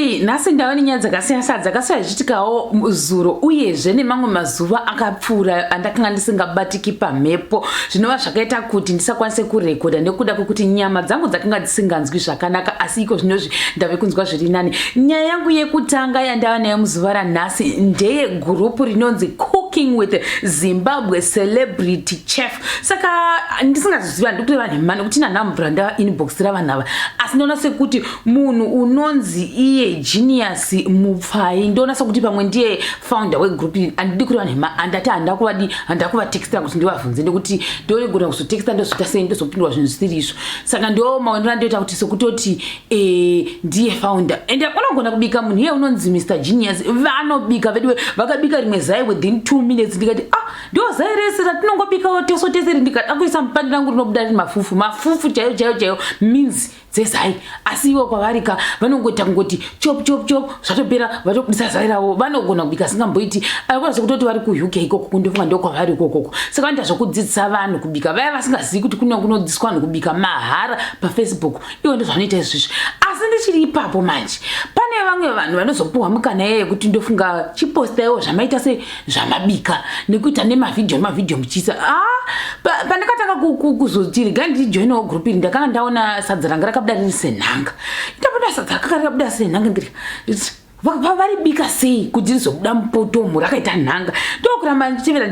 Hey, nasi ndaoni nyaya dzakasiyana dzakasiyana zvichitikawo zuro uyezve nemamwe mazuva akapfuura andakanga ndisingabatiki pamhepo zvinova zvakaita kuti ndisakwanise kurekodha nekuda kwekuti nyama dzangu dzakanga dzisinganzwi zvakanaka asi iko zvinozvi ndave kunzwa zviri nani. Nyaya yangu yekutanga yandava nayo muzuva ranhasi ndeye gurupu rinonzi Cooking with Zimbabwe Celebrity Chef. Saka ndisingaziva ndikuti vanhu mano kuti nanhamvura ndava inbox ravanhu ava asi ndinoona sekuti munhu unonzi iye genius mupfai ndoona sekuti pamwe ndiye founder wegroup iyi andidi kuti vanhu andati handakuvatexta kuti ndivabvunze nekuti ndoregona kuzotexta ndozvita sei ndozopindwa zvinhu zvisiri izvo. Saka ndo maonero andoita kuti sekutoti ndiye founder ende unogona kubika munhu iye unonzi Mr Genius vanobika vedu vakabika rimwe zai within 2 minutes ndikati ndo zai rese ratinongobikawo teso teseri ndikati akuisa mupandi rangu rinobuda riri mafufu chaiyo means dzezai asi ivo kwavarika vanongoita kungoti chop zvatopera vatobudisa zai ravo vanogona kubika singamboiti aikona sekutoti vari kuUK ikoko kundofunga ndokwavari ikokoko. Saka vanoita zvokudzidzisa vanhu kubika vaya vasingazivi kuti kunodzidziswa vanhu kubika mahara paFacebook ivo ndozvanoita izvizvi. Asi ndichiri ipapo manje pane vamwe vanhu vanozopuhwa mukana yeye kuti ndofunga chipostaiwo zvamaita sezvamabika nekuita nemavhidhiyo muchiisa pandakatanga kuzoti regai ndijoinawo group iri ndakanga ndaona sadza ranga rakabuda riri senhanga ndapona sadza rakanga rakabuda senhanga ndiri varibika sei kuti rizobuda mupotomo rakaita nhanga ndokuramba ndichivera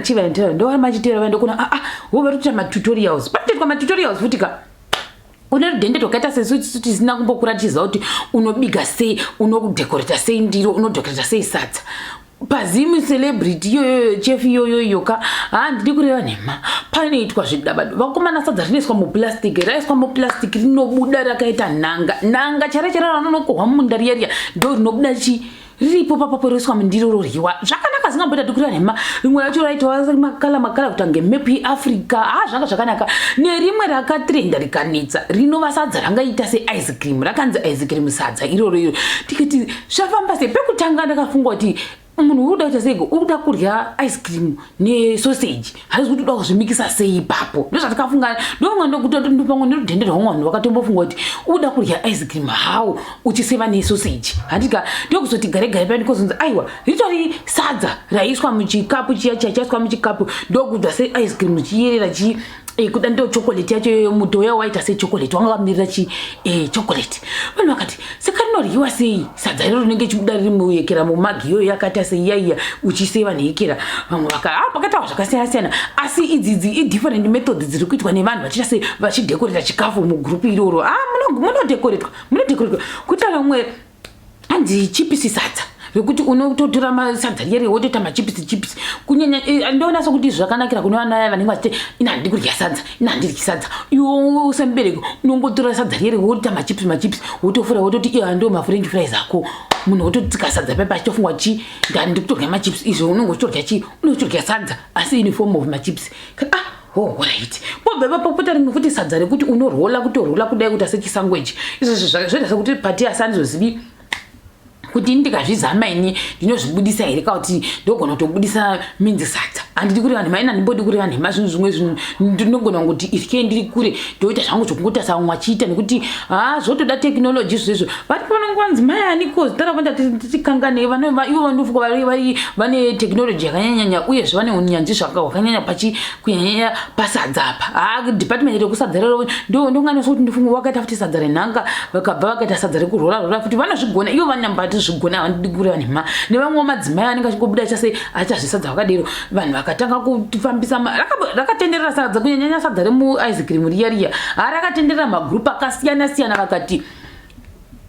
ndovaramba ndichitevera ndokuna vari kuita matutorials panotoitwa matutorials futika une rudhende rwakaita sesuti tisina kumbokuratidzwa kuti unobika sei unodhekoreta sei ndiro unodhekoreta sei sadza pazimu celebrity iyoyo chef iyoyoyoka handidi kureva nhema panoitwa zvidabado vakomana sadza rinoiswa muplastic raiswa muplastic rinobuda rakaita nhanga chara ranonokohwa munda riya ndo rinobuda riripo papapo roiswa mundiro roryiwa zvakanaka zvingamboita tikureva nhema. Rimwe racho raitwa makala kutange mepu yeAfrica zvanga zvakanaka nerimwe rakatrenda rikanetsa rinova sadza rangaita seice cream rakanzi ice cream sadza iroro tikati zvafamba sei. Pekutanga ndakafunga kuti munhu uda kuita seiko uda kurya ice cream nesausage hazi kuti uda kuzvimikisa sei ipapo ndozvatakafunga ndonga ndokutoti pamwe nerudhende rwamwe vanhu vakatombofunga kuti uda kurya ice cream how uchiseva nesausage handika ndokuzoti gare pandikuzonzi aiwa ritori sadza raiswa muchikapu chiya chaiswa muchikapu ndokubva seice cream chiyerera kuda ndo chocolate yacho muto waita sechocolate wanga vamirira chocolate vanhu vakati saka rinoryiwa sei sadza riro rinenge chibuda riri muyekera mumagi iyoyo yakaita seiyaiya uchiseva neyekera vamwe vakataura zvakasiyana asi idzidzi idifferent methods dziri kuitwa nevanhu vachiita sei vachidhekoreta chikafu mugrupu iroro munodhekoretwa kuita vamwe hanzi chipisi sadza rekuti unototora masadza riya wotoita machipisi kunyanya ndoona sokuti zvakanakira kune vana vaya vanenge vachiti ina handidi kurya sadza ina handiryi sadza iwo semubereki unongotora sadza riya wotoita machipisi wotofura wototi ndo mafrench fries ako munhu wototsika sadza pepa achitofunga chi ndandi kutorya machipisi izvo unonge uchitorya unochitorya sadza asi in form of machipisi right pobva papota rimwe futi sadza rekuti unorola kudai kuita sechisangweji izvo zvoita sekuti pati asi handizozivi kuti ndikazvizama ini ndinozvibudisa here kuti ndogona kutobudisa minzi sadza handidi kuri vanhu maina ndimbodi kuri vanhu mazvinhu zvimwe ndinogona kuti iryei ndiri kure ndoita zvangu zvokungota samwe achiita nekuti zvotoda tekinoloji izvozvo vari panongwanzi mayaniko zitaravanda tikanganei ivo vandofuka vane tekinoloji yakanyanyanya uyezve vane unyanzvi hwakanyanya kunyanyanya pasadza apa department rekusadza rero ndongana sokuti ndifunga wakaita futi sadza renhanga vakabva vakaita sadza rekurora futi vanozvigona ivo vanambati zvigona handidi kuri vanhu nevamwe madzimai anenge achikobuda chase achazvisadza vakadero vanhu vakatanga kufambisa rakatenderera sadza kunyanyanya sadza remuice cream riya rakatenderera magrupu akasiyana vakati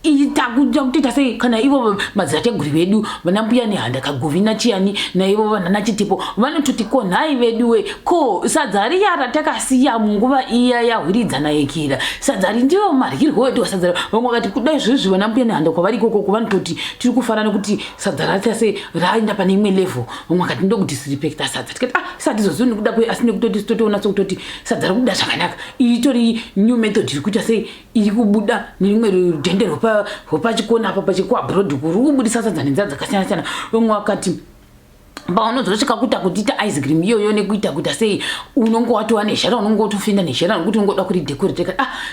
itakuita sei kana ivo madzitateguri vedu vanambuya nehanda kagovina chiyani naivo vanhana chitepo vanototi ko nhai veduwe ko sadza riya ratakasiya munguva iya yahwiridzana yekira sadza ri ndivo maryirwo edu sadza vamwe vakati kudai izvozvi vanambuya nehanda kwavari ikoko vanototi tiri kufara nekuti sadza raita sei raenda pane imwe level vamwe vakati ndokudisrespecta sadza tikati isati izvozvo nekuda kwe asi nekutoti totoona sokutoti sadza rikubuda zvakanaka itori new method iri kuita sei iri kubuda nerimwe rudhende pachikona apa pachikuabroad kuri kubudisa sadza nenzira dzakasiyana vamwe vakati paunozosvika kuita kutita ice cream iyoyo nekuita kuita sei unongo watova nezhara unongo watofenda nezhara nokuti unongoda kuri decorate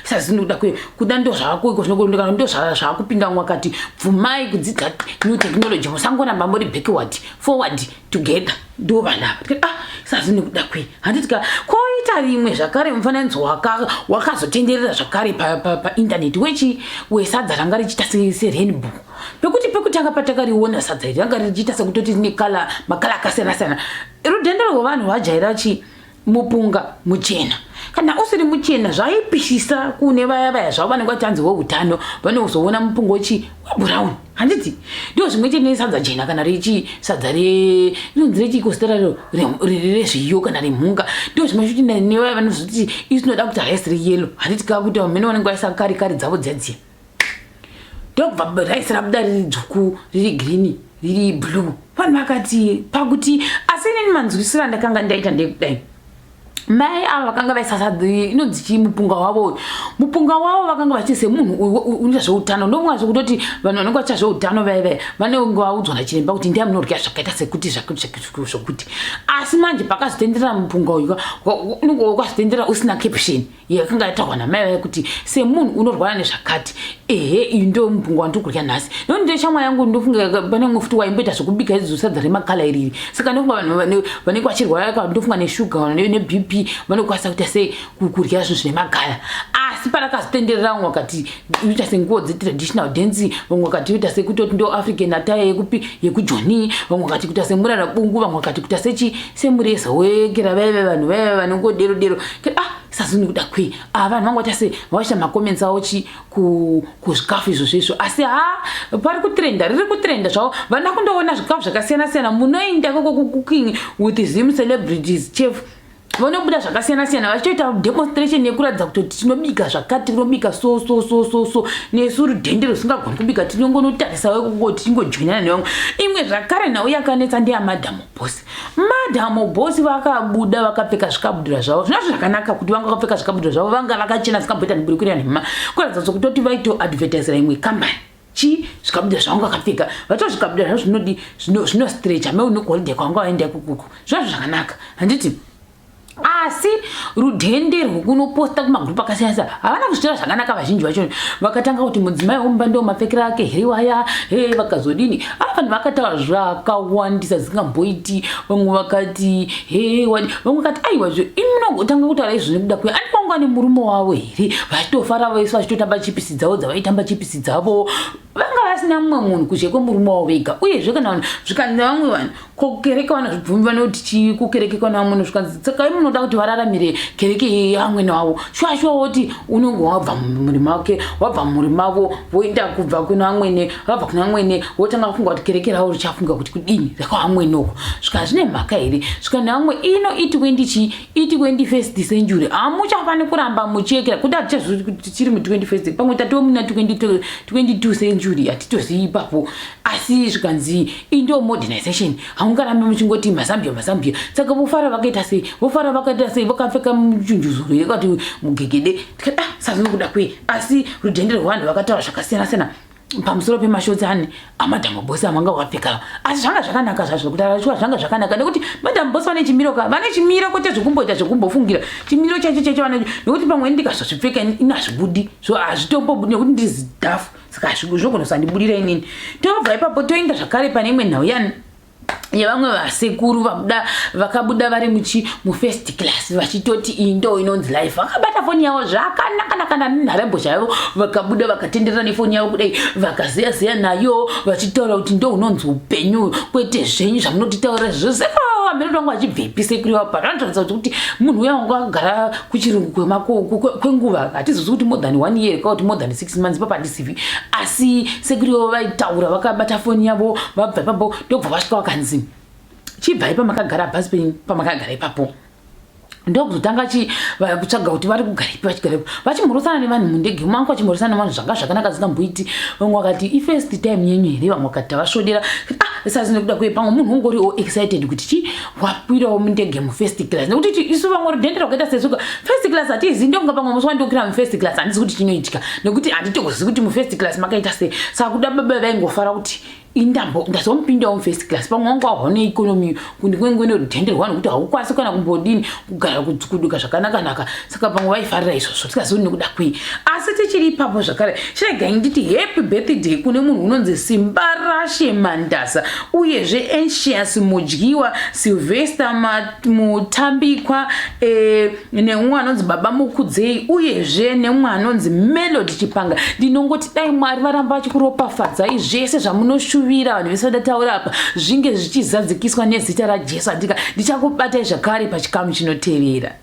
sasa zvinoda kuda ndo zvako iko zvinokuonekana ndo zvakupinda mwakati bvumai kudzidza new technology musangoramba muri backward forward together ndo vanava sasa zvinokuda handitika koita rimwe zvakare mufananidzo wakazotenderera zvakare paindaneti wesadza ranga richiita serainbow pekutanga patakariona sadza iri ranga richiita sekutoti rine makala akasiyana-siyana rudhende rwevanhu vajaira mupunga muchena kana usiri muchena zvaipishisa kune vaya zvavo vanenge vatanzi veutano vanozoona mupunga webrown handiti ndio zvimwe chete nesadza jena kana sadza rinonzi rechikositera rezviyo kana remhunga ndio zvimwe chete nevaya vanozoti isinoda kuti rice riyellow handiti kakuti vamene vanenge vaisa kari dzavo dziyadziya ndokubva rice rabuda riri dzvuku riri green riri blue vanhu vakati pakuti asi inini manzwisiro andakanga ndaita ndekudai mai ava vakanga vaisasadzi inonzi mupunga wavo vakanga vachise munhu unoita zveutano ndomwa zvekutoti vanhu vanenge vachiita zveutano vaya vanenge vaudzwa nachiremba kuti ndiye munorya zvakaita sekuti zvokuti asi manje pakazotenderera mupunga uyu unenge wakazotendera usina caption yakanga yataurwa namai vaya kuti semunhu unorwara nezvakati iyi ndo mupunga wandiri kurya nhasi nonde shamwa yangu ndofunga pane umwe futi waimboita zvekubika idzi sadza remakala iriri saka ndofunga vanhu vanenge vachirwara ndofunga neshuga nebp vanokwanisa kuita sei kurya zvinhu zvine magaya asi parakazotenderera vamwe vakati uita senguo dzetraditional dance vamwe vakati uita sekutoti ndo african attire yekujoni vamwe vakati kuita semurara bungu vamwe vakati kuita semureza wekera vaive vanhu vaive vanongodero sazvini kuda kwei vanhu vanga vaita sei vachiita macomments avo kuzvikafu izvo zvezvo asi riri kutrenda zvavo vana kundoona zvikafu zvakasiyana-siyana munoenda cooking with zim celebrities chef vanobuda zvakasiyana-siyana vachitoita demonstration yekuratidza kuti tinobika zvakati tinobika so nesu rudhende rusingagoni kubika tinongonotarisa kuti tingojoinana nevamwe imwe zvakare nhau yakanetsa ndeyamadhamu bosi vakabuda vakapfeka zvikabudura zvavo zvinazvo zvakanaka kuti vanga vakapfeka zvikabudura zvavo vanga vakachena zvikamboita ndiburikira nhema kuratidza kutoti vaitoadvertisera imwe kambani zvikabudura zvavanga vakapfeka vato zvikabudura zvavo zvinostrecha meunogoridhe kwanga vaenda kukuku zvinazvo zvakanaka handiti asi rudhende rwekunoposta kumagrupu akasiyana havana kuzvitira zvakanaka vazhinji vacho vakatanga kuti mudzimai womba ndo mapfekero ake heriwaya vakazodini vanhu vakataura zvakawandisa zisingamboiti vamwe vakati vamwe vakati aiwazvo imi munongotanga kutaura izvo nekuda kwei ani kwanga nemurume wavo here vachitofara vese vachitotamba chipisi dzavo dzavaitamba chipisi dzavo vanga vasina mumwe munhu kuzhe kwemurume wavo vega uyezve kana vanhu zvikanzi vamwe vanhu kukereke vana zvibvumi vanoti kukereke kana vamwe zvikanzi saka munoda kuti vararamire kereke yamwene wavo shwashwa woti unonge wabva mumurima wake wabva mumurima mavo woenda kubva kuna amwene wabva kuna amwene wotanga kufunga kuti kereke ravo richafunga kuti kudini rakavamwenoko svika zvine mhaka here svika neamwe ino itikwe ndi first century hamuchafani kuramba muchiekera kuti hatichazviti tiri mu21st pamwe tatova muna 22 century hatitozivi ipapo asi zvikanzi indo modernization haungarambe muchingoti mazambia saka vofara vakaita sei vakapfeka muchunjuzuro yakati mugegede sazvinokuda kwei asi rudhende rwevanhu vakataura zvakasiyana-siyana pamusoro pemashodzi amadhamu bosi amanga vakapfeka asi zvanga zvakanaka zvazvo kutaura chua zvanga zvakanaka nekuti madhamu bosi vane chimiro kwete zvekumboita zvekumbofungira chimiro chacho vanacho nekuti pamwe ndikazozvipfeka inazvibudi so hazvitombobudi nekuti ndizi dhafu saka zvinogona kusandibudira inini tobva ipapo toenda zvakare pane imwe nhau yevamwe vasekuru vakabuda vari mufirst class vachitoti iyi ndo inonzi life vakabata foni yavo zvakanaka nenharembozha yavo vakabuda vakatenderera nefoni yavo kudai vakaziya nayo vachitaura kuti ndo unonzi upenyu kwete zvenyu zvamunotitaura zvose vamene vanga vachibvepi sekuru yavo paranotaridza kuti munhu uya wanga agara kuchirungu kwenguva hatizozi kuti more than 1 year kana kuti more than 6 months papadisivi asi sekuru yavo vaitaura vakabata foni yavo vabva ipapo ndobva vasvika vakanzi chibvai pamakagara bhazi penyu pamakagara ipapo ndokuzotanga kutsvaga kuti vari kugaripi vachigaripo vachimhorosana nevanhu mundege umwe wangu vachimhorosana nevanhu zvanga zvakanaka zikamboiti vamwe vakati ifirst time yenyu here vamwe vakati vasvodera sazvine kuda kwei pamwe munhu ungoriwo excited kuti wapwirawo mundege mufirst class nekuti isu vamwe rudhende rwakaita sesuka first class hatizivi ndonga pamwe musi wandokira mufirst class handisi kuti chinoitika nekuti handitokuzivi kuti mufirst class makaita sei saka kuda baba vaingofara kuti indambo ndazomupindawo first class pamwe wangu wahone economy kundikwengwene rutenderwa nekuti haukwanisi kana kumbodini kugara kuduka zvakanaka saka pamwe vaifarira izvozvo tikazoni nekuda kwei asi tichiri ipapo zvakare chiregai nditi happy birthday kune munhu unonzi Simbarashe Mandasa uyezve Anxious Mudyiwa, Sylvester Mutambikwa, neumwe anonzi Baba Mukudzei uyezve neumwe anonzi Melody Chipanga. Ndinongoti dai Mwari varamba vachikuropafadzai zvese zvamunoshuvira vanhu vese vadataura apa zvinge zvichizadzikiswa nezita raJesu. Ndichakubatai zvakare pachikamu chinotevera.